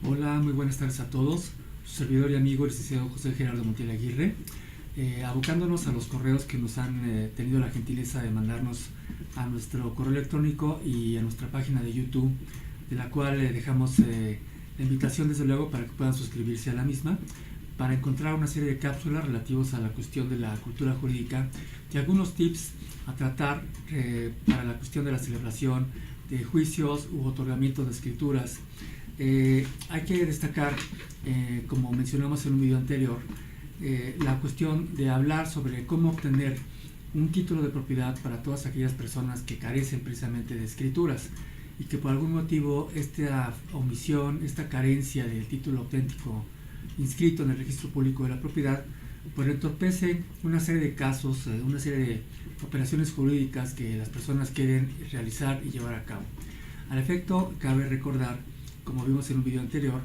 Hola, muy buenas tardes a todos. Su servidor y amigo, el licenciado José Gerardo Montiel Aguirre, abocándonos a los correos que nos han tenido la gentileza de mandarnos a nuestro correo electrónico y a nuestra página de YouTube, de la cual dejamos la invitación desde luego para que puedan suscribirse a la misma, para encontrar una serie de cápsulas relativos a la cuestión de la cultura jurídica y algunos tips a tratar para la cuestión de la celebración de juicios u otorgamiento de escrituras. Hay que destacar, como mencionamos en un video anterior, la cuestión de hablar sobre cómo obtener un título de propiedad para todas aquellas personas que carecen precisamente de escrituras y que por algún motivo esta omisión, esta carencia del título auténtico inscrito en el registro público de la propiedad, pues entorpece una serie de casos, una serie de operaciones jurídicas que las personas quieren realizar y llevar a cabo. Al efecto, cabe recordar, como vimos en un video anterior,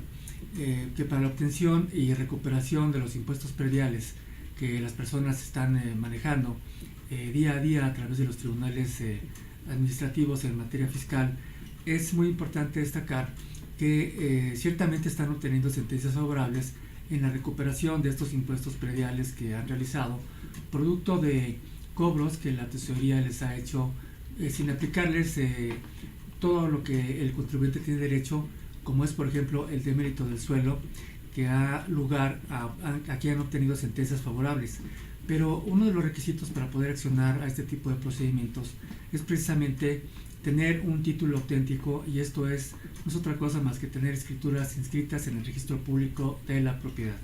que para la obtención y recuperación de los impuestos prediales que las personas están manejando día a día a través de los tribunales administrativos en materia fiscal, es muy importante destacar que ciertamente están obteniendo sentencias favorables en la recuperación de estos impuestos prediales que han realizado, producto de cobros que la tesorería les ha hecho sin aplicarles todo lo que el contribuyente tiene derecho, como es por ejemplo el demérito del suelo, que da lugar a que han obtenido sentencias favorables. Pero uno de los requisitos para poder accionar a este tipo de procedimientos es precisamente tener un título auténtico, y esto no es otra cosa más que tener escrituras inscritas en el registro público de la propiedad.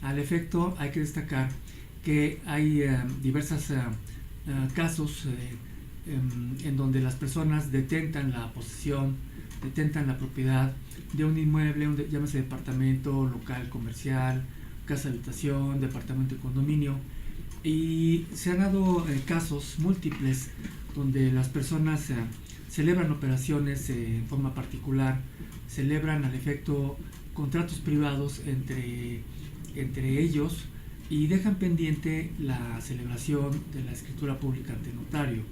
Al efecto, hay que destacar que hay diversos casos en donde las personas detentan la posesión, detentan la propiedad de un inmueble, llámese departamento, local comercial, casa de habitación, departamento de condominio, y se han dado casos múltiples donde las personas celebran operaciones en forma particular, celebran al efecto contratos privados entre ellos y dejan pendiente la celebración de la escritura pública ante notario.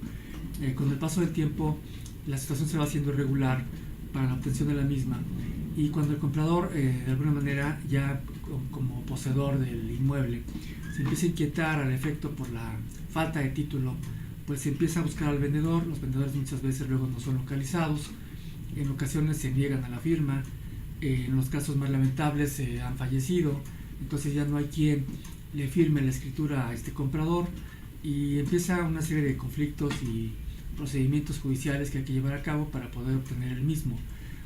Con el paso del tiempo, la situación se va haciendo irregular para la obtención de la misma, y cuando el comprador de alguna manera ya como poseedor del inmueble se empieza a inquietar al efecto por la falta de título, pues se empieza a buscar al vendedor. Los vendedores muchas veces luego no son localizados, en ocasiones se niegan a la firma, en los casos más lamentables han fallecido, entonces ya no hay quien le firme la escritura a este comprador y empieza una serie de conflictos y procedimientos judiciales que hay que llevar a cabo para poder obtener el mismo.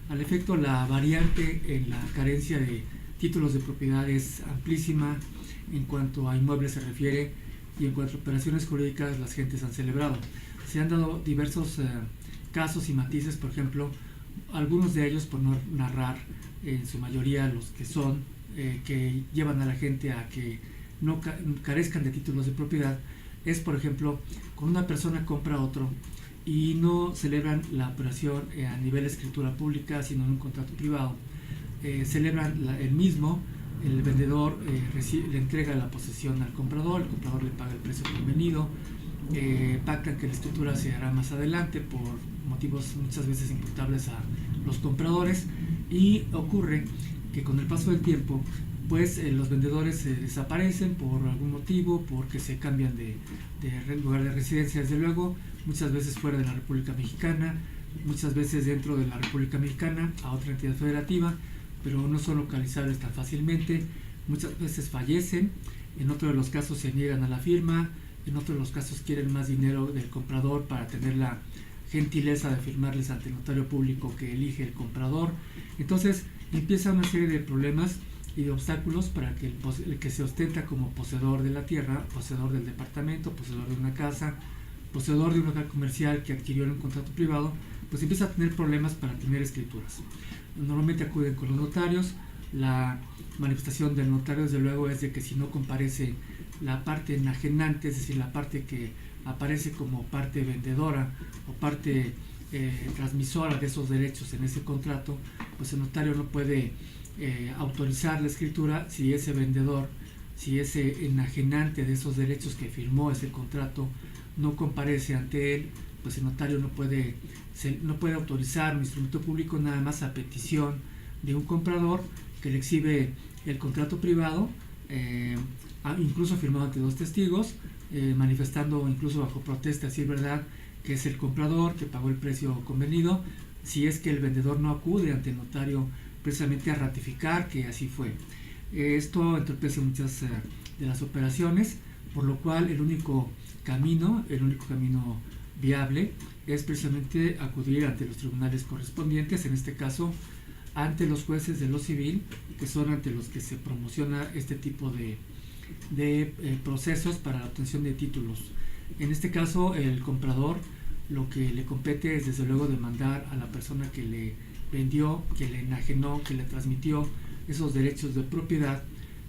Al efecto, la variante en la carencia de títulos de propiedad es amplísima en cuanto a inmuebles se refiere, y en cuanto a operaciones jurídicas las gentes han celebrado. Se han dado diversos casos y matices, por ejemplo, algunos de ellos, por no narrar en su mayoría los que son, que llevan a la gente a que no carezcan de títulos de propiedad, es por ejemplo, cuando una persona compra a otro y no celebran la operación a nivel de escritura pública, sino en un contrato privado. Celebran el mismo, el vendedor le entrega la posesión al comprador, el comprador le paga el precio convenido, pactan que la escritura se hará más adelante por motivos muchas veces imputables a los compradores, y ocurre que con el paso del tiempo pues los vendedores desaparecen por algún motivo, porque se cambian de lugar de residencia, desde luego, muchas veces fuera de la República Mexicana, muchas veces dentro de la República Mexicana a otra entidad federativa, pero no son localizables tan fácilmente. Muchas veces fallecen, en otro de los casos se niegan a la firma, en otro de los casos quieren más dinero del comprador para tener la gentileza de firmarles ante el notario público que elige el comprador. Entonces empieza una serie de problemas y de obstáculos para que el que se ostenta como poseedor de la tierra, poseedor del departamento, poseedor de una casa, poseedor de un local comercial que adquirió en un contrato privado, pues empieza a tener problemas para tener escrituras. Normalmente acuden con los notarios. La manifestación del notario, desde luego, es de que si no comparece la parte enajenante, es decir, la parte que aparece como parte vendedora o parte transmisora de esos derechos en ese contrato, pues el notario no puede autorizar la escritura si ese vendedor, si ese enajenante de esos derechos que firmó ese contrato no comparece ante él. Pues el notario no puede autorizar un instrumento público nada más a petición de un comprador que le exhibe el contrato privado, incluso firmado ante 2 testigos, manifestando incluso bajo protesta si es verdad que es el comprador que pagó el precio convenido, si es que el vendedor no acude ante el notario precisamente a ratificar que así fue. Esto entorpece muchas de las operaciones, por lo cual el único camino viable es precisamente acudir ante los tribunales correspondientes, en este caso ante los jueces de lo civil, que son ante los que se promociona este tipo de procesos para la obtención de títulos. En este caso, el comprador lo que le compete es desde luego demandar a la persona que le vendió, que le enajenó, que le transmitió esos derechos de propiedad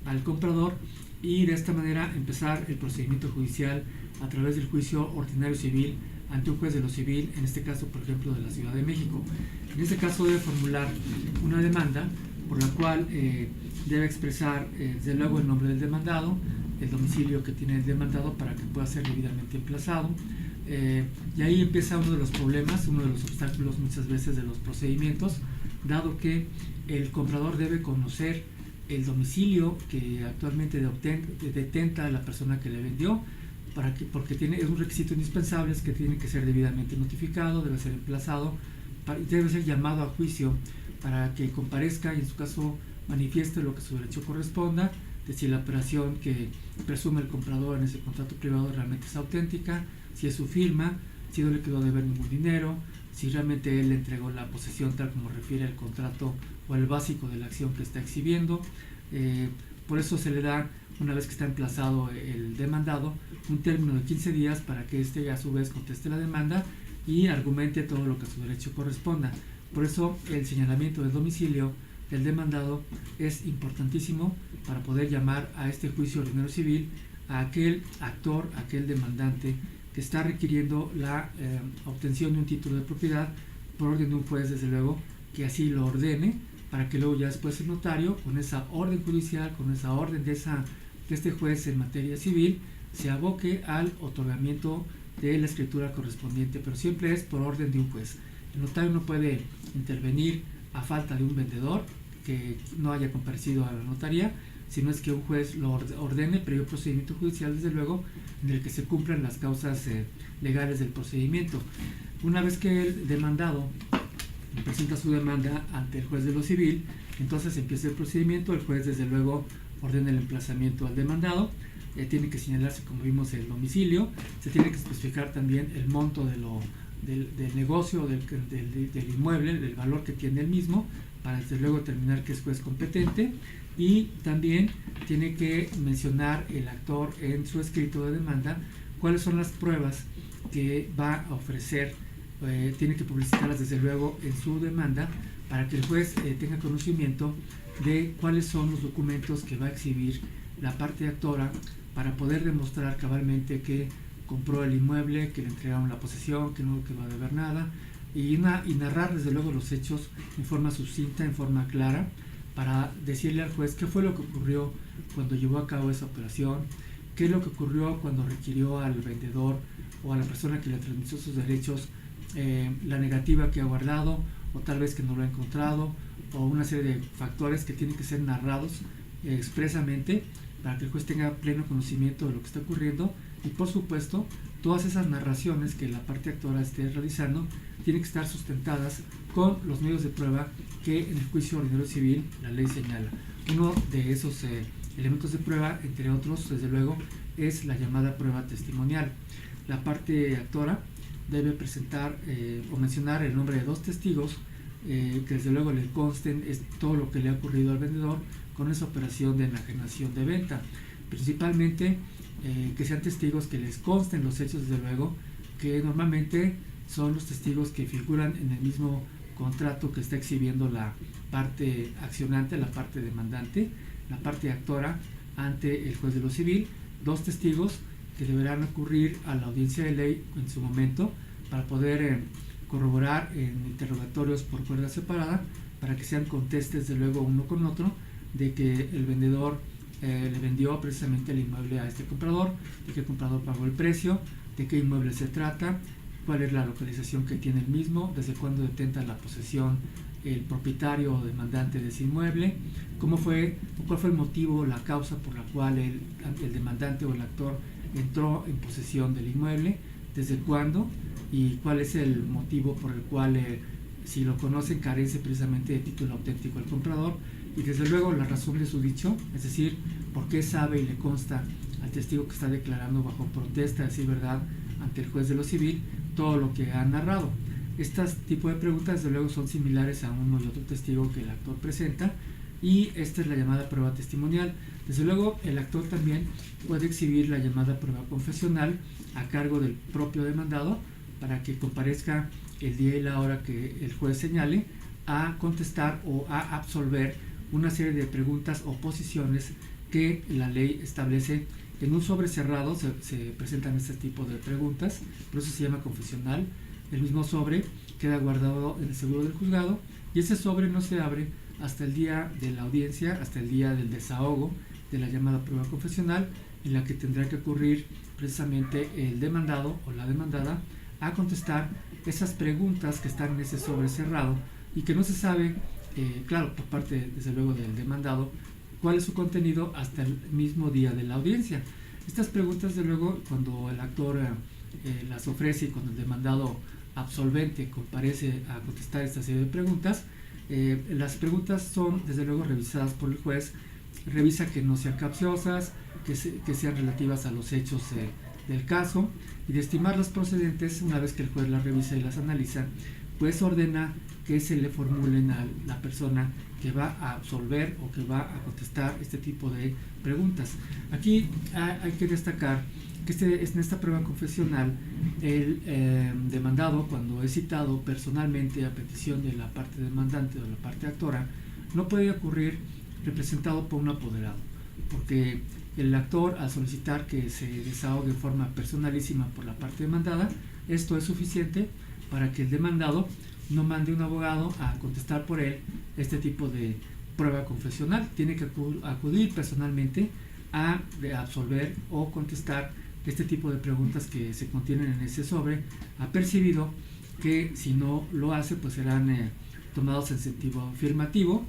al comprador, y de esta manera empezar el procedimiento judicial a través del juicio ordinario civil ante un juez de lo civil, en este caso por ejemplo de la Ciudad de México. En este caso debe formular una demanda por la cual debe expresar desde luego el nombre del demandado, el domicilio que tiene el demandado para que pueda ser debidamente emplazado, y ahí empieza uno de los problemas, uno de los obstáculos muchas veces de los procedimientos, dado que el comprador debe conocer el domicilio que actualmente detenta la persona que le vendió, porque es un requisito indispensable, es que tiene que ser debidamente notificado, debe ser emplazado, debe ser llamado a juicio para que comparezca y en su caso manifieste lo que su derecho corresponda, de si la operación que presume el comprador en ese contrato privado realmente es auténtica, si es su firma, si no le quedó de ver ningún dinero, si realmente él le entregó la posesión tal como refiere el contrato o el básico de la acción que está exhibiendo. Por eso se le da, una vez que está emplazado el demandado, un término de 15 días para que éste a su vez conteste la demanda y argumente todo lo que a su derecho corresponda. Por eso el señalamiento del domicilio del demandado es importantísimo para poder llamar a este juicio ordinario civil a aquel actor, aquel demandante que está requiriendo la obtención de un título de propiedad por orden de un juez, desde luego, que así lo ordene, para que luego ya después el notario, con esa orden judicial, con esa orden de este juez en materia civil, se aboque al otorgamiento de la escritura correspondiente, pero siempre es por orden de un juez. El notario no puede intervenir a falta de un vendedor que no haya comparecido a la notaría, sino es que un juez lo ordene previo procedimiento judicial, desde luego, en el que se cumplan las causas legales del procedimiento. Una vez que el demandado presenta su demanda ante el juez de lo civil, entonces empieza el procedimiento, el juez desde luego ordena el emplazamiento al demandado, tiene que señalarse, como vimos, el domicilio, se tiene que especificar también el monto del negocio, del inmueble, del valor que tiene el mismo, para desde luego determinar que es juez competente, y también tiene que mencionar el actor en su escrito de demanda cuáles son las pruebas que va a ofrecer, tiene que publicitarlas desde luego en su demanda para que el juez tenga conocimiento de cuáles son los documentos que va a exhibir la parte actora para poder demostrar cabalmente que compró el inmueble, que le entregaron la posesión, que no quedó a deber nada, y narrar desde luego los hechos en forma sucinta, en forma clara, para decirle al juez qué fue lo que ocurrió cuando llevó a cabo esa operación, qué es lo que ocurrió cuando requirió al vendedor o a la persona que le transmitió sus derechos la negativa que ha guardado, o tal vez que no lo ha encontrado, o una serie de factores que tienen que ser narrados expresamente para que el juez tenga pleno conocimiento de lo que está ocurriendo. Y por supuesto, todas esas narraciones que la parte actora esté realizando tienen que estar sustentadas con los medios de prueba que en el juicio ordinario civil la ley señala. Uno de esos elementos de prueba, entre otros, desde luego, es la llamada prueba testimonial. La parte actora debe presentar o mencionar el nombre de 2 testigos que desde luego le consten todo lo que le ha ocurrido al vendedor con esa operación de enajenación de venta. Principalmente que sean testigos que les consten los hechos, desde luego, que normalmente son los testigos que figuran en el mismo contrato que está exhibiendo la parte accionante, la parte demandante, la parte actora ante el juez de lo civil. 2 testigos que deberán acudir a la audiencia de ley en su momento para poder corroborar en interrogatorios por cuerda separada, para que sean contestes de luego uno con otro de que el vendedor le vendió precisamente el inmueble a este comprador, de que el comprador pagó el precio, de qué inmueble se trata, cuál es la localización que tiene el mismo, desde cuándo detenta la posesión el propietario o demandante de ese inmueble, cuál fue el motivo, la causa por la cual el demandante o el actor entró en posesión del inmueble, desde cuándo y cuál es el motivo por el cual, si lo conocen, carece precisamente de título auténtico el comprador, y desde luego la razón de su dicho, es decir, por qué sabe y le consta al testigo que está declarando bajo protesta de decir verdad ante el juez de lo civil todo lo que ha narrado. Estos tipos de preguntas desde luego son similares a uno y otro testigo que el actor presenta, y esta es la llamada prueba testimonial. Desde luego el actor también puede exhibir la llamada prueba confesional a cargo del propio demandado para que comparezca el día y la hora que el juez señale a contestar o a absolver una serie de preguntas o posiciones que la ley establece. En un sobre cerrado se presentan este tipo de preguntas, por eso se llama confesional. El mismo sobre queda guardado en el seguro del juzgado, y ese sobre no se abre hasta el día de la audiencia, hasta el día del desahogo de la llamada prueba confesional, en la que tendrá que ocurrir precisamente el demandado o la demandada a contestar esas preguntas que están en ese sobre cerrado y que no se sabe, claro, por parte desde luego del demandado, cuál es su contenido hasta el mismo día de la audiencia. Estas preguntas, desde luego, cuando el actor las ofrece y cuando el demandado absolvente comparece a contestar esta serie de preguntas, las preguntas son desde luego revisadas por el juez. Revisa que no sean capciosas, que sean relativas a los hechos del caso, y de estimar las procedentes, una vez que el juez las revisa y las analiza, pues ordena que se le formulen a la persona que va a absolver o que va a contestar este tipo de preguntas. Aquí hay que destacar que en esta prueba confesional el demandado, cuando es citado personalmente a petición de la parte demandante o de la parte actora, no puede ocurrir representado por un apoderado, porque el actor, al solicitar que se desahogue de forma personalísima por la parte demandada, esto es suficiente para que el demandado no mande un abogado a contestar por él este tipo de prueba confesional. Tiene que acudir personalmente a absolver o contestar este tipo de preguntas que se contienen en ese sobre, apercibido que si no lo hace, pues serán tomados en sentido afirmativo,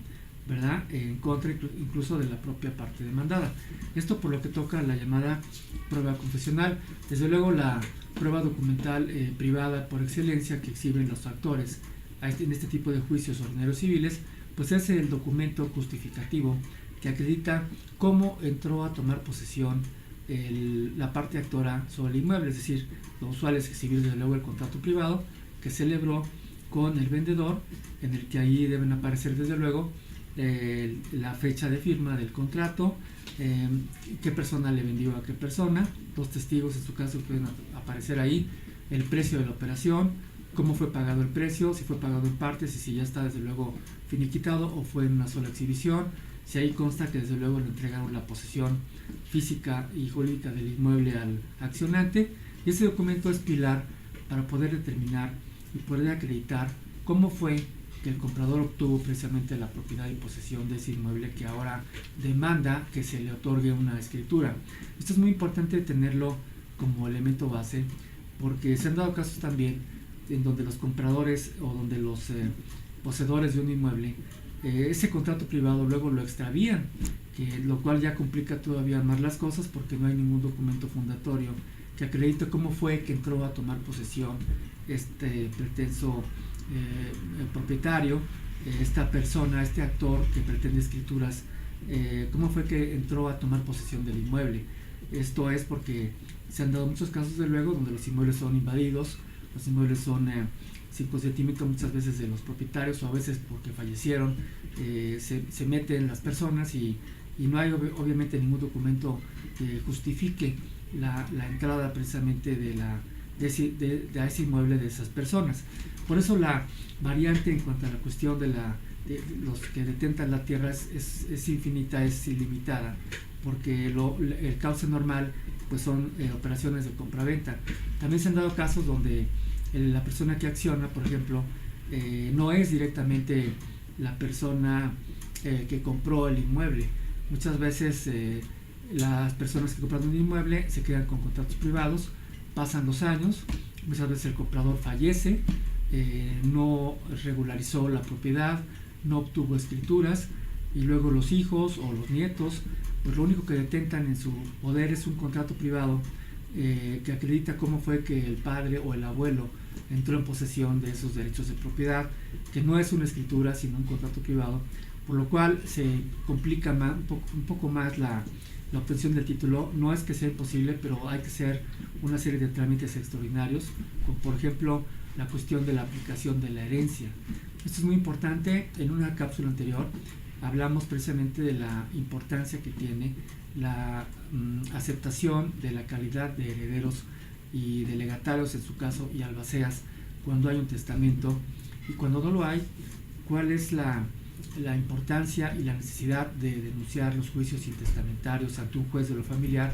¿verdad?, en contra incluso de la propia parte demandada. Esto por lo que toca a la llamada prueba confesional. Desde luego la prueba documental privada por excelencia que exhiben los actores en este tipo de juicios ordinarios civiles, pues es el documento justificativo que acredita cómo entró a tomar posesión la parte actora sobre el inmueble. Es decir, lo usual es exhibir desde luego el contrato privado que celebró con el vendedor, en el que ahí deben aparecer desde luego la fecha de firma del contrato, qué persona le vendió a qué persona, los testigos en su caso pueden aparecer ahí, el precio de la operación, cómo fue pagado el precio, si fue pagado en partes y si ya está desde luego finiquitado o fue en una sola exhibición, si ahí consta que desde luego le entregaron la posesión física y jurídica del inmueble al accionante, y ese documento es pilar para poder determinar y poder acreditar cómo fue que el comprador obtuvo precisamente la propiedad y posesión de ese inmueble que ahora demanda que se le otorgue una escritura. Esto es muy importante tenerlo como elemento base, porque se han dado casos también en donde los compradores o donde los poseedores de un inmueble ese contrato privado luego lo extravían, lo cual ya complica todavía más las cosas porque no hay ningún documento fundatorio que acredite cómo fue que entró a tomar posesión este pretenso propietario, esta persona, este actor que pretende escrituras, cómo fue que entró a tomar posesión del inmueble. Esto es porque se han dado muchos casos de luego donde los inmuebles son invadidos, los inmuebles son sin consentimiento muchas veces de los propietarios o a veces porque fallecieron, se meten las personas y no hay obviamente ningún documento que justifique la entrada precisamente de ese inmueble de esas personas. Por eso la variante en cuanto a la cuestión de los que detentan la tierra es infinita, es ilimitada, porque el cauce normal pues son operaciones de compraventa. También se han dado casos donde la persona que acciona, por ejemplo, no es directamente la persona que compró el inmueble. Muchas veces las personas que compran un inmueble se quedan con contratos privados, pasan los años, muchas veces el comprador fallece, no regularizó la propiedad, no obtuvo escrituras, y luego los hijos o los nietos, pues lo único que detentan en su poder es un contrato privado que acredita cómo fue que el padre o el abuelo entró en posesión de esos derechos de propiedad, que no es una escritura sino un contrato privado, por lo cual se complica más, un poco más la obtención del título. No es que sea imposible, pero hay que hacer una serie de trámites extraordinarios, como por ejemplo la cuestión de la aplicación de la herencia. Esto es muy importante. En una cápsula anterior hablamos precisamente de la importancia que tiene la aceptación de la calidad de herederos y de legatarios en su caso y albaceas cuando hay un testamento, y cuando no lo hay, cuál es la importancia y la necesidad de denunciar los juicios intestamentarios ante un juez de lo familiar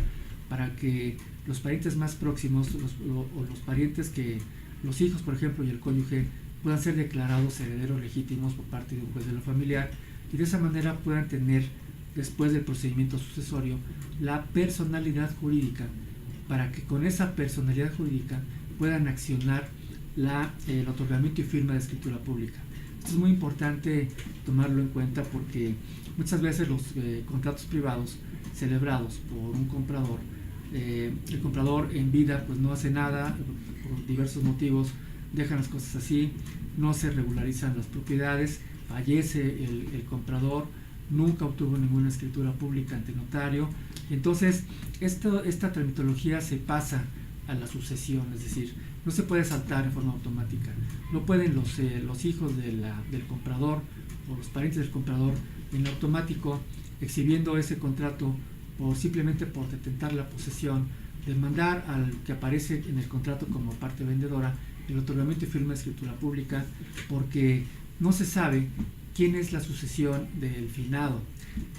para que los parientes más próximos o los parientes que los hijos, por ejemplo, y el cónyuge puedan ser declarados herederos legítimos por parte de un juez de lo familiar, y de esa manera puedan tener, después del procedimiento sucesorio, la personalidad jurídica, para que con esa personalidad jurídica puedan accionar el otorgamiento y firma de escritura pública. Esto es muy importante tomarlo en cuenta, porque muchas veces los contratos privados celebrados por un comprador, el comprador en vida pues no hace nada por diversos motivos, dejan las cosas así, no se regularizan las propiedades, fallece el comprador, nunca obtuvo ninguna escritura pública ante notario. Entonces esta tramitología se pasa a la sucesión, es decir, no se puede saltar en forma automática. No pueden los hijos del comprador o los parientes del comprador en automático, exhibiendo ese contrato simplemente por detentar la posesión, demandar al que aparece en el contrato como parte vendedora el otorgamiento y firma de escritura pública, porque no se sabe quién es la sucesión del finado.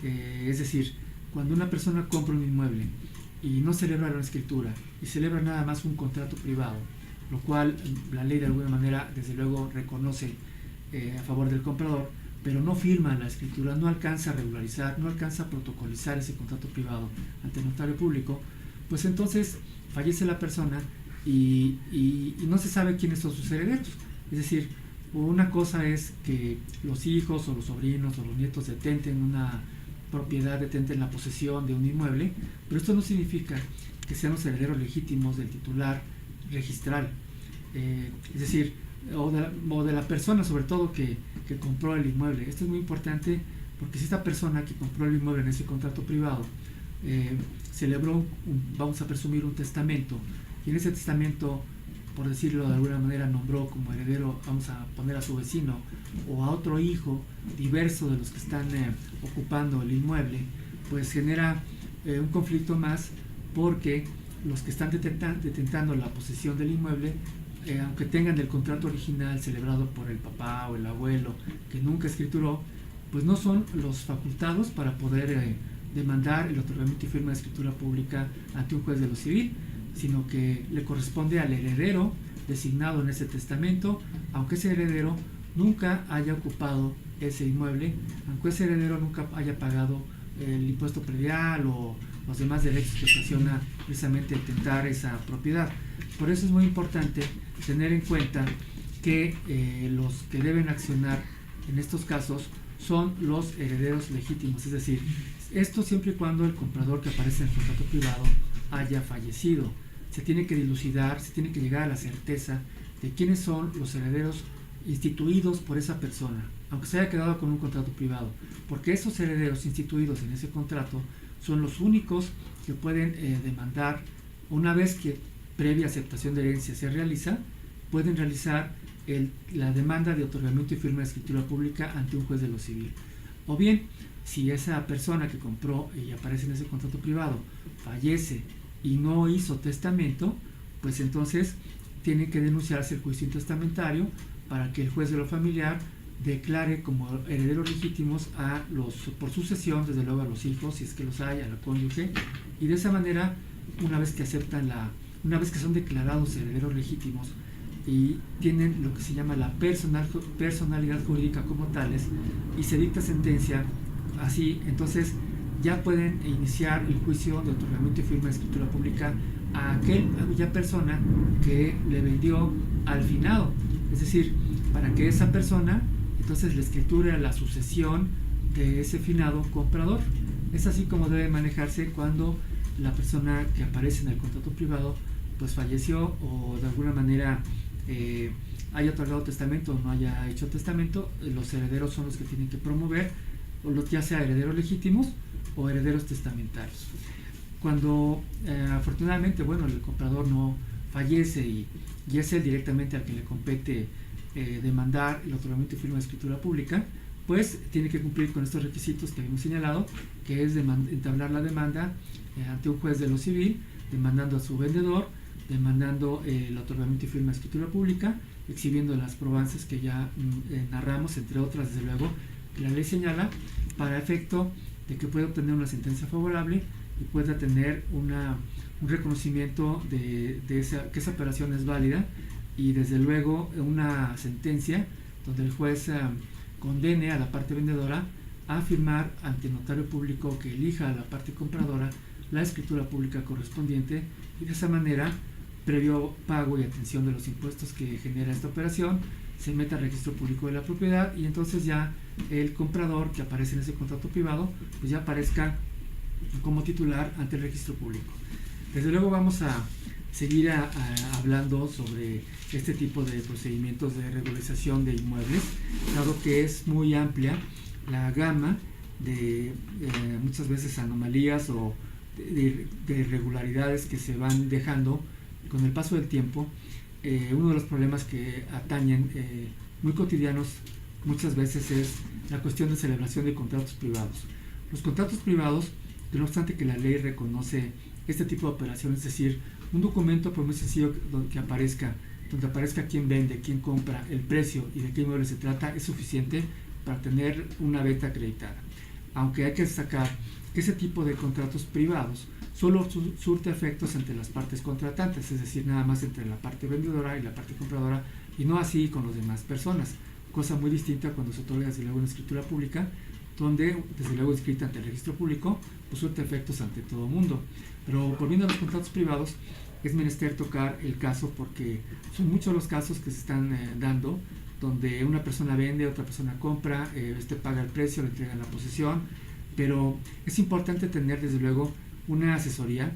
Es decir, cuando una persona compra un inmueble y no celebra la escritura y celebra nada más un contrato privado, lo cual la ley de alguna manera desde luego reconoce a favor del comprador, pero no firma la escritura, no alcanza a regularizar, no alcanza a protocolizar ese contrato privado ante el notario público, pues entonces fallece la persona y no se sabe quiénes son sus herederos. Es decir, una cosa es que los hijos o los sobrinos o los nietos detenten una propiedad, detenten la posesión de un inmueble, pero esto no significa que sean los herederos legítimos del titular registral, es decir, o de la persona sobre todo que compró el inmueble. Esto es muy importante, porque si esta persona que compró el inmueble en ese contrato privado celebró, vamos a presumir, un testamento, y en ese testamento, por decirlo de alguna manera, nombró como heredero, vamos a poner a su vecino o a otro hijo diverso de los que están ocupando el inmueble, pues genera un conflicto más, porque los que están detentando la posesión del inmueble, aunque tengan el contrato original celebrado por el papá o el abuelo que nunca escrituró, pues no son los facultados para poder demandar el otorgamiento y firma de escritura pública ante un juez de lo civil, sino que le corresponde al heredero designado en ese testamento, aunque ese heredero nunca haya ocupado ese inmueble, aunque ese heredero nunca haya pagado el impuesto predial o los demás derechos que ocasiona precisamente detentar esa propiedad. Por eso es muy importante tener en cuenta que los que deben accionar en estos casos son los herederos legítimos, es decir, esto siempre y cuando el comprador que aparece en el contrato privado haya fallecido. Se tiene que dilucidar, se tiene que llegar a la certeza de quiénes son los herederos instituidos por esa persona, aunque se haya quedado con un contrato privado, porque esos herederos instituidos en ese contrato son los únicos que pueden demandar, una vez que previa aceptación de herencia se realiza, pueden realizar la demanda de otorgamiento y firma de escritura pública ante un juez de lo civil. O bien, si esa persona que compró y aparece en ese contrato privado fallece y no hizo testamento, pues entonces tiene que denunciarse el juicio intestamentario para que el juez de lo familiar declare como herederos legítimos por sucesión, desde luego a los hijos, si es que los hay, a la cónyuge, y de esa manera, una vez que son declarados herederos legítimos y tienen lo que se llama la personalidad jurídica como tales, y se dicta sentencia así, entonces ya pueden iniciar el juicio de otorgamiento y firma de escritura pública a aquella persona que le vendió al finado. es decir, para que esa persona entonces le escriture la sucesión de ese finado comprador. Es así como debe manejarse cuando la persona que aparece en el contrato privado pues falleció o de alguna manera haya otorgado testamento o no haya hecho testamento. Los herederos son los que tienen que promover, o los, ya sea herederos legítimos o herederos testamentarios. Cuando afortunadamente, bueno, el comprador no fallece y es él directamente al que le compete demandar el otorgamiento y firma de escritura pública, pues tiene que cumplir con estos requisitos que habíamos señalado, que es entablar la demanda ante un juez de lo civil, demandando a su vendedor, demandando el otorgamiento y firma de escritura pública, exhibiendo las probanzas que ya narramos, entre otras, desde luego, que la ley señala, para efecto de que pueda obtener una sentencia favorable y pueda tener un reconocimiento de que esa operación es válida, y desde luego una sentencia donde el juez condene a la parte vendedora a firmar ante notario público que elija a la parte compradora la escritura pública correspondiente, y de esa manera, previo pago y atención de los impuestos que genera esta operación, se mete al registro público de la propiedad, y entonces ya el comprador que aparece en ese contrato privado pues ya aparezca como titular ante el registro público. Desde luego vamos a seguir hablando sobre este tipo de procedimientos de regularización de inmuebles, dado que es muy amplia la gama de muchas veces anomalías o de irregularidades que se van dejando con el paso del tiempo. Uno de los problemas que atañen muy cotidianos muchas veces es la cuestión de celebración de contratos privados. Los contratos privados, no obstante que la ley reconoce este tipo de operaciones, es decir, un documento por muy sencillo que aparezca, donde aparezca quién vende, quién compra, el precio y de qué inmueble se trata, es suficiente para tener una venta acreditada. Aunque hay que destacar que ese tipo de contratos privados solo surte efectos entre las partes contratantes, es decir, nada más entre la parte vendedora y la parte compradora, y no así con las demás personas, cosa muy distinta cuando se otorga desde luego una escritura pública, donde desde luego inscrita ante el registro público, pues surte efectos ante todo el mundo. Pero volviendo a los contratos privados, es menester tocar el caso porque son muchos los casos que se están dando, donde una persona vende, otra persona compra, paga el precio, le entregan la posesión, pero es importante tener desde luego una asesoría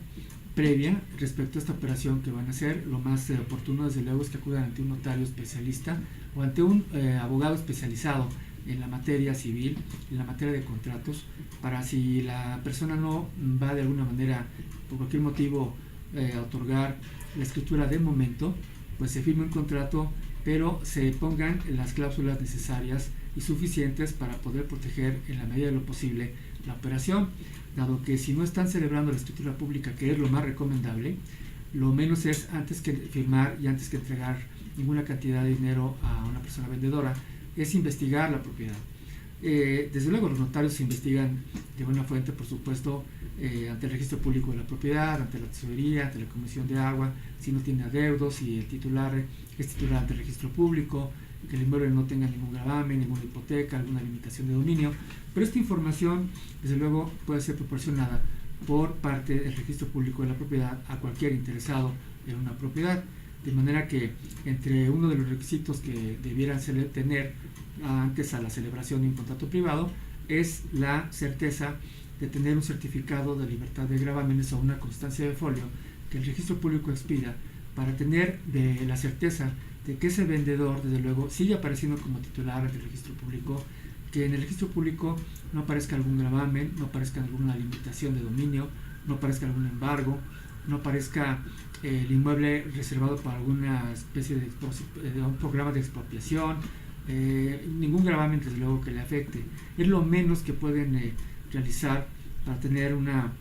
previa respecto a esta operación que van a hacer. Lo más oportuno desde luego es que acudan ante un notario especialista o ante un abogado especializado en la materia civil, en la materia de contratos, para si la persona no va de alguna manera, por cualquier motivo, a otorgar la escritura de momento, pues se firme un contrato, pero se pongan las cláusulas necesarias y suficientes para poder proteger en la medida de lo posible la operación, dado que si no están celebrando la escritura pública, que es lo más recomendable, lo menos es, antes que firmar y antes que entregar ninguna cantidad de dinero a una persona vendedora, es investigar la propiedad. Desde luego los notarios se investigan de buena fuente, por supuesto, ante el registro público de la propiedad, ante la tesorería, ante la comisión de agua, si no tiene adeudos, si el titular es titular ante el registro público, que el inmueble no tenga ningún gravamen, ninguna hipoteca, alguna limitación de dominio. Pero esta información, desde luego, puede ser proporcionada por parte del registro público de la propiedad a cualquier interesado en una propiedad, de manera que entre uno de los requisitos que debieran tener antes a la celebración de un contrato privado es la certeza de tener un certificado de libertad de gravámenes o una constancia de folio que el registro público expida, para tener de la certeza de que ese vendedor, desde luego, sigue apareciendo como titular ante el registro público, que en el registro público no aparezca algún gravamen, no aparezca alguna limitación de dominio, no aparezca algún embargo, no aparezca el inmueble reservado para alguna especie de un programa de expropiación, ningún gravamen desde luego que le afecte. Es lo menos que pueden realizar para tener una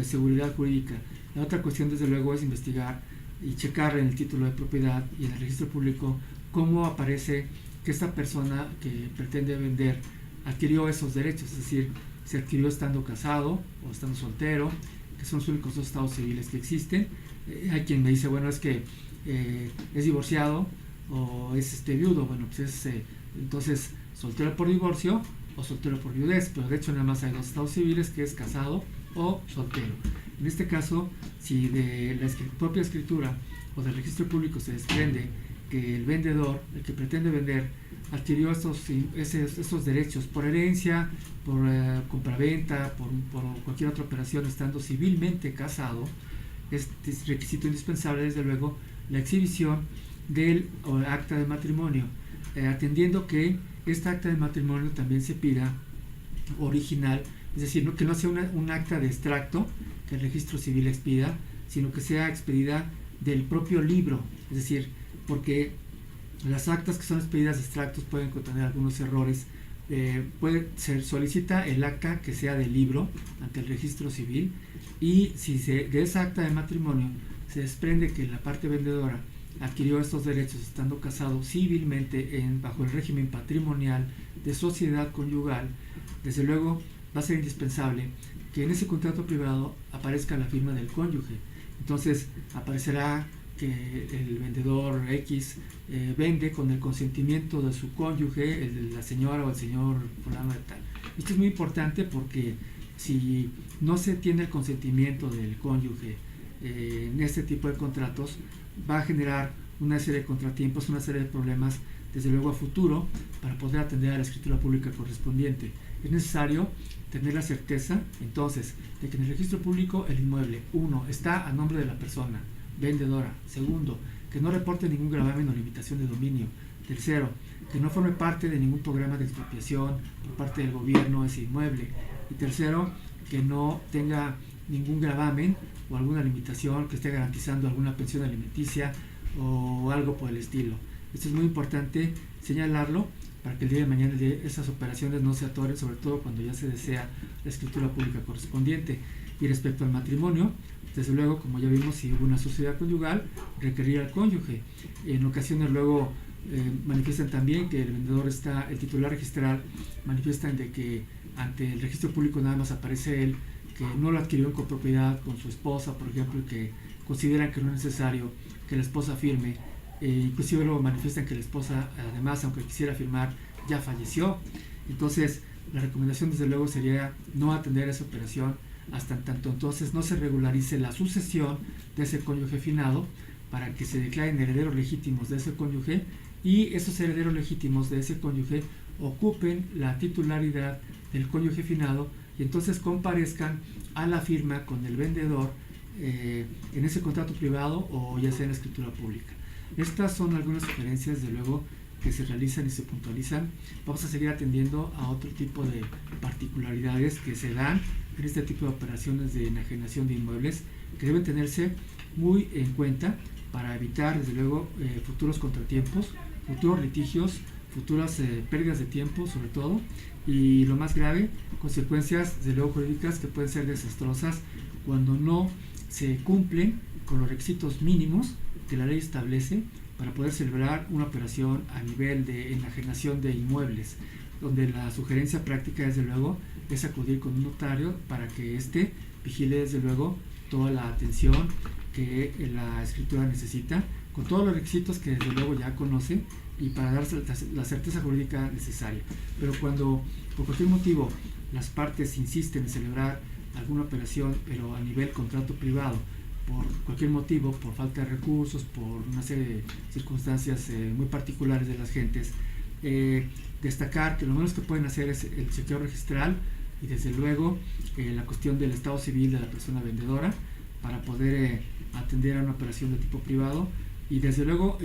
seguridad jurídica. La otra cuestión desde luego es investigar y checar en el título de propiedad y en el registro público cómo aparece que esta persona que pretende vender adquirió esos derechos, es decir, se adquirió estando casado o estando soltero, que son los únicos dos estados civiles que existen. Hay quien me dice, bueno, es que es divorciado o es viudo. Bueno, pues es entonces soltero por divorcio o soltero por viudez, pero de hecho nada más hay dos estados civiles, que es casado o soltero. En este caso, si de la propia escritura o del registro público se desprende que el vendedor, el que pretende vender, adquirió estos derechos por herencia, por compraventa, por cualquier otra operación, estando civilmente casado. Este es requisito indispensable, desde luego, la exhibición del acta de matrimonio, atendiendo que esta acta de matrimonio también se pida original, es decir, que no sea un acta de extracto que el registro civil expida, sino que sea expedida del propio libro, es decir, porque las actas que son expedidas de extractos pueden contener algunos errores. Se solicita el acta que sea del libro ante el registro civil, y si de esa acta de matrimonio se desprende que la parte vendedora adquirió estos derechos estando casado civilmente bajo el régimen patrimonial de sociedad conyugal, desde luego va a ser indispensable que en ese contrato privado aparezca la firma del cónyuge. Entonces aparecerá que el vendedor X vende con el consentimiento de su cónyuge, el de la señora o el señor fulano de tal. Esto es muy importante porque si no se tiene el consentimiento del cónyuge en este tipo de contratos, va a generar una serie de contratiempos, una serie de problemas, desde luego a futuro, para poder atender a la escritura pública correspondiente. Es necesario tener la certeza, entonces, de que en el registro público el inmueble, 1, está a nombre de la persona vendedora; 2, que no reporte ningún gravamen o limitación de dominio; 3, que no forme parte de ningún programa de expropiación por parte del gobierno ese inmueble; y 3, que no tenga ningún gravamen o alguna limitación que esté garantizando alguna pensión alimenticia o algo por el estilo. Esto es muy importante señalarlo para que el día de mañana esas operaciones no se atoren, sobre todo cuando ya se desea la escritura pública correspondiente. Y respecto al matrimonio, desde luego, como ya vimos, si hubo una sociedad conyugal, requería al cónyuge. En ocasiones luego manifiestan también que el titular registral manifiestan de que ante el registro público nada más aparece él, que no lo adquirió en copropiedad con su esposa, por ejemplo, y que consideran que no es necesario que la esposa firme. Inclusive luego manifiestan que la esposa, además, aunque quisiera firmar, ya falleció. Entonces la recomendación desde luego sería no atender esa operación hasta tanto entonces no se regularice la sucesión de ese cónyuge finado, para que se declaren herederos legítimos de ese cónyuge, y esos herederos legítimos de ese cónyuge ocupen la titularidad del cónyuge finado, y entonces comparezcan a la firma con el vendedor en ese contrato privado o ya sea en la escritura pública. Estas son algunas sugerencias, de luego, que se realizan y se puntualizan. Vamos a seguir atendiendo a otro tipo de particularidades que se dan en este tipo de operaciones de enajenación de inmuebles, que deben tenerse muy en cuenta para evitar, desde luego, futuros contratiempos, futuros litigios, futuras pérdidas de tiempo, sobre todo, y lo más grave, consecuencias, desde luego, jurídicas que pueden ser desastrosas cuando no se cumplen con los requisitos mínimos que la ley establece para poder celebrar una operación a nivel de enajenación de inmuebles, donde la sugerencia práctica, desde luego, es acudir con un notario para que éste vigile, desde luego, toda la atención que la escritura necesita, con todos los requisitos que desde luego ya conoce, y para darse la certeza jurídica necesaria. Pero cuando por cualquier motivo las partes insisten en celebrar alguna operación, pero a nivel contrato privado, por cualquier motivo, por falta de recursos, por una serie de circunstancias muy particulares de las gentes, destacar que lo menos que pueden hacer es el chequeo registral y desde luego la cuestión del estado civil de la persona vendedora para poder atender a una operación de tipo privado, y desde luego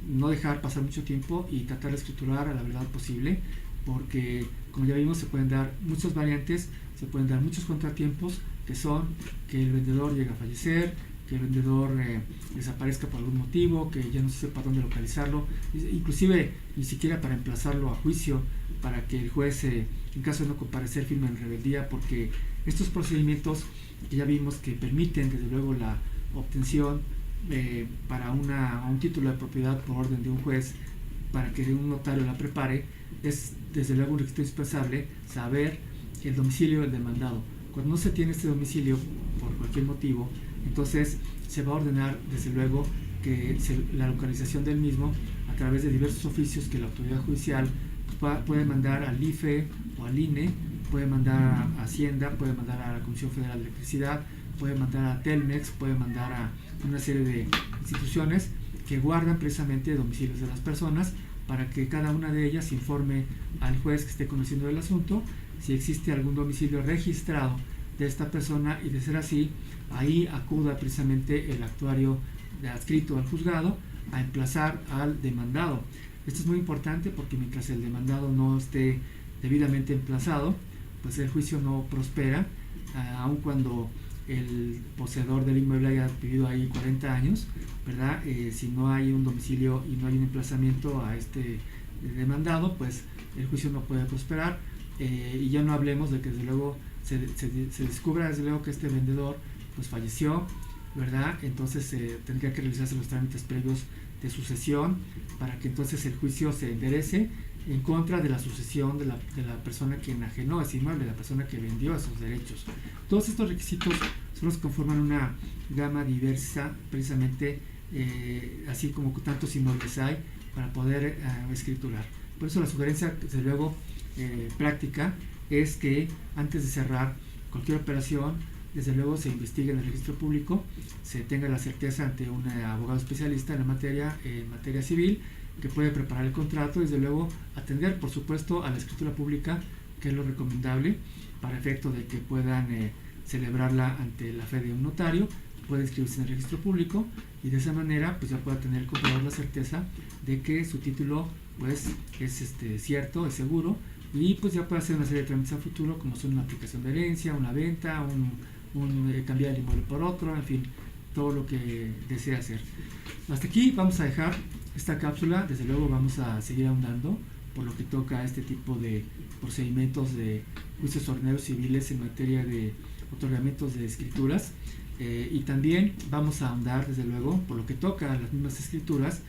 no dejar pasar mucho tiempo y tratar de escriturar a la verdad posible, porque como ya vimos se pueden dar muchas variantes, se pueden dar muchos contratiempos, que son que el vendedor llegue a fallecer, que el vendedor desaparezca por algún motivo, que ya no se sepa dónde localizarlo, inclusive ni siquiera para emplazarlo a juicio, para que el juez, en caso de no comparecer, firme en rebeldía, porque estos procedimientos que ya vimos que permiten desde luego la obtención para un título de propiedad por orden de un juez, para que un notario la prepare, es desde luego un requisito indispensable saber el domicilio del demandado. Cuando no se tiene este domicilio por cualquier motivo, entonces se va a ordenar desde luego que la localización del mismo a través de diversos oficios que la autoridad judicial puede mandar al IFE o al INE, puede mandar a Hacienda, puede mandar a la Comisión Federal de Electricidad, puede mandar a Telmex, puede mandar a una serie de instituciones que guardan precisamente domicilios de las personas para que cada una de ellas informe al juez que esté conociendo el asunto si existe algún domicilio registrado de esta persona, y de ser así, ahí acuda precisamente el actuario adscrito al juzgado a emplazar al demandado. Esto es muy importante porque mientras el demandado no esté debidamente emplazado, pues el juicio no prospera, aun cuando el poseedor del inmueble haya vivido ahí 40 años, ¿verdad? Si no hay un domicilio y no hay un emplazamiento a este demandado, pues el juicio no puede prosperar, y ya no hablemos de que desde luego se descubra desde luego que este vendedor pues falleció, ¿verdad? Entonces tendría que realizarse los trámites previos de sucesión para que entonces el juicio se enderece en contra de la sucesión de la persona que enajenó ese inmueble, de la persona que vendió esos derechos. Todos estos requisitos son los que conforman una gama diversa, precisamente así como tantos inmuebles hay para poder escriturar. Por eso la sugerencia, desde luego, práctica es que antes de cerrar cualquier operación, desde luego se investigue en el registro público, se tenga la certeza ante un abogado especialista en materia civil, que puede preparar el contrato, desde luego atender por supuesto a la escritura pública, que es lo recomendable para efecto de que puedan celebrarla ante la fe de un notario, puede inscribirse en el registro público y de esa manera pues ya pueda tener el comprador la certeza de que su título pues es cierto, es seguro, y pues ya puede hacer una serie de trámites a futuro como son una aplicación de herencia, una venta, cambiar el inmueble por otro, en fin, todo lo que desea hacer. Hasta aquí vamos a dejar esta cápsula. Desde luego vamos a seguir ahondando por lo que toca a este tipo de procedimientos de juicios ordinarios civiles en materia de otorgamientos de escrituras, y también vamos a ahondar desde luego por lo que toca a las mismas escrituras,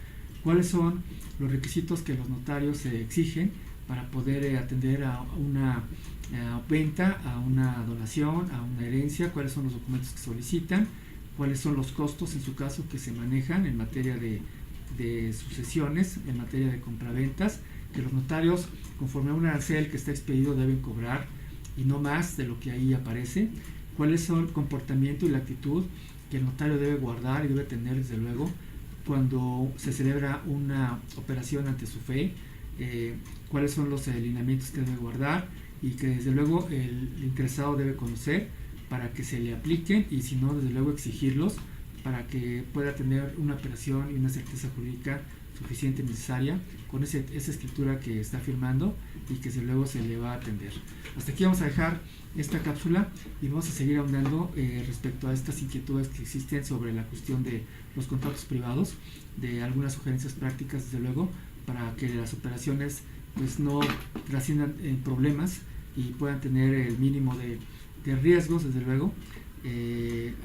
cuáles son los requisitos que los notarios exigen para poder atender a una venta, a una donación, a una herencia, cuáles son los documentos que solicitan, cuáles son los costos en su caso que se manejan en materia de sucesiones, en materia de compraventas, que los notarios conforme a un arancel que está expedido deben cobrar y no más de lo que ahí aparece, cuáles son el comportamiento y la actitud que el notario debe guardar y debe tener desde luego cuando se celebra una operación ante su fe, cuáles son los lineamientos que debe guardar y que desde luego el interesado debe conocer para que se le apliquen, y si no, desde luego exigirlos para que pueda tener una operación y una certeza jurídica suficiente y necesaria con esa escritura que está firmando y que desde luego se le va a atender. Hasta aquí vamos a dejar esta cápsula y vamos a seguir ahondando respecto a estas inquietudes que existen sobre la cuestión de los contratos privados, de algunas sugerencias prácticas desde luego para que las operaciones pues no trasciendan en problemas y puedan tener el mínimo de riesgos desde luego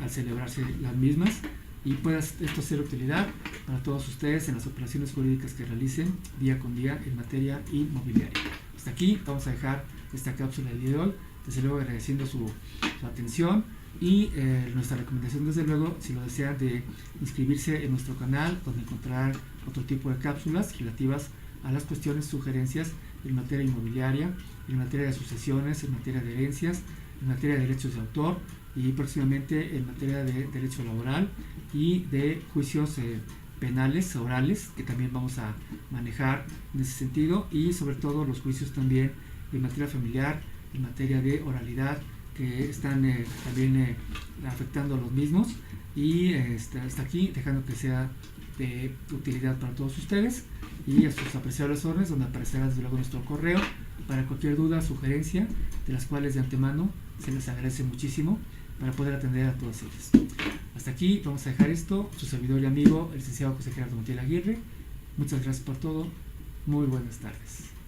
al celebrarse las mismas, y pueda esto ser de utilidad para todos ustedes en las operaciones jurídicas que realicen día con día en materia inmobiliaria. Hasta aquí vamos a dejar esta cápsula del día de hoy, desde luego agradeciendo su atención y nuestra recomendación desde luego, si lo desean, de inscribirse en nuestro canal donde encontrarán otro tipo de cápsulas relativas a las cuestiones, sugerencias en materia inmobiliaria, en materia de sucesiones, en materia de herencias, en materia de derechos de autor y próximamente en materia de derecho laboral y de juicios penales, orales, que también vamos a manejar en ese sentido, y sobre todo los juicios también en materia familiar, en materia de oralidad, que están también afectando a los mismos, y hasta aquí dejando que sea de utilidad para todos ustedes y a sus apreciables órdenes, donde aparecerá desde luego nuestro correo para cualquier duda, sugerencia, de las cuales de antemano se les agradece muchísimo para poder atender a todas ellas. Hasta aquí vamos a dejar esto. Su servidor y amigo, el licenciado José Gerardo Montiel Aguirre. Muchas gracias por todo. Muy buenas tardes.